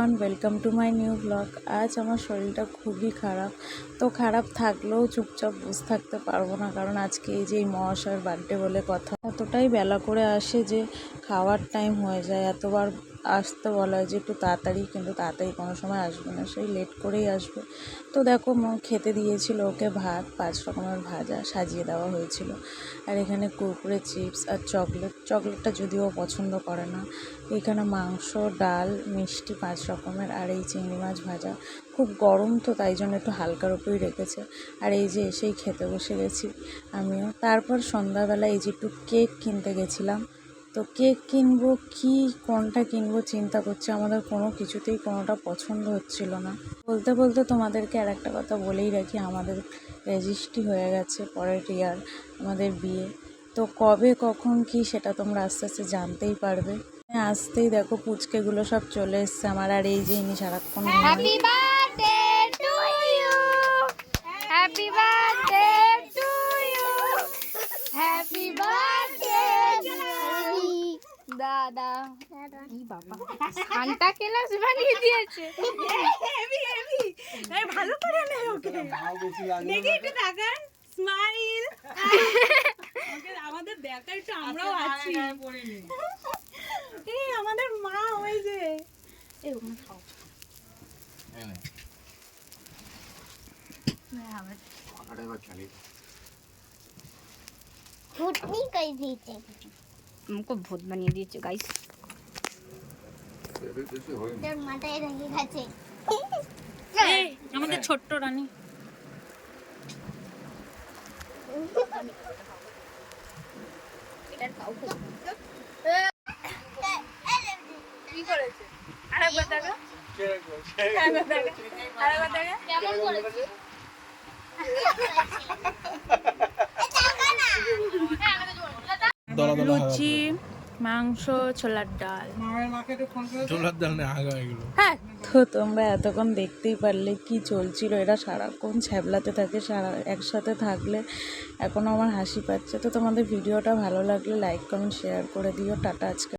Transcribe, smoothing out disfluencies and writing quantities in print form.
Everyone, welcome to my new blog. আজ আমার শরীরটা খুবই খারাপ, তো খারাপ থাকলেও চুপচাপ বসে থাকতে পারবো না, কারণ আজকে এই যে এই মহাশয়ের বার্থডে বলে কথা, এতটাই বেলা করে আসে যে খাওয়ার টাইম হয়ে যায়। এতবার আসতে বলা হয় যে একটু তাড়াতাড়ি, কিন্তু তাড়াতাড়ি কোনো সময় আসবে না, সেই লেট করেই আসবে। তো দেখো খেতে দিয়েছিল ওকে ভাত, 5 রকমের ভাজা সাজিয়ে দেওয়া হয়েছিল, আর এখানে কুরকুরে, চিপস আর চকলেটটা যদিও পছন্দ করে না। এখানে মাংস, ডাল, মিষ্টি 5 রকমের, আর এই চিংড়ি মাছ ভাজা। খুব গরম তো তাই জন্য একটু হালকার উপরেই রেখেছে। আর এই যে এসেই খেতে বসে গেছি আমিও। তারপর সন্ধ্যাবেলা এই যে একটু কেক কিনতে গেছিলাম, তো কেক কিনবো কোনটা কিনবো চিন্তা করছি, আমাদের কোনো কিছুতেই কোনোটা পছন্দ হচ্ছিল না। বলতে বলতে তোমাদেরকে আর একটা কথা বলেই রাখি, আমাদের রেজিস্ট্রি হয়ে গেছে, পরের ইয়ার আমাদের বিয়ে। তো কবে কখন কি সেটা তোমরা আস্তে আস্তে জানতেই পারবে। আসতেই দেখো পুচকেগুলো সব চলে এসছে আমার, আর এই যে ইনি সারাক্ষণ happy birthday to you, happy birthday to you, happy birthday দাদা। এই বাবা সান্টা ক্লজ বানিয়ে দিয়েছে। হেভি হেভি, এই ভালো করে নে ওকে, দেখি একটু তাকান, স্মাইল। আমাদের দেখার তো আমরাও আছি। এই আমাদের মা, ওই যে এরকম খাও। फुटनी कई दीजिए, हमको भूत बनिए दीजिए गाइस। তোর মাথায় রেখে গেছে। এই আমাদের ছোট্ট রানী। এটা খাও। কি করেছে? আরেকবার দেখা, আরেকবার দেখা, আরেকবার দেখা। কেমন করেছে? লুচি, মাংস, ছোলার ডাল। ছোলার ডাল না আগা এগুলো। হ্যাঁ, তো তোমরা এতক্ষণ দেখতেই পারলে কি চলছিল। এরা সারাক্ষণ ছ্যাবলাতে থাকে, একসাথে থাকলে এখনও আমার হাসি পাচ্ছে। তো তোমাদের ভিডিওটা ভালো লাগলে লাইক, কমেন্ট, শেয়ার করে দিও। টাটা আজকে।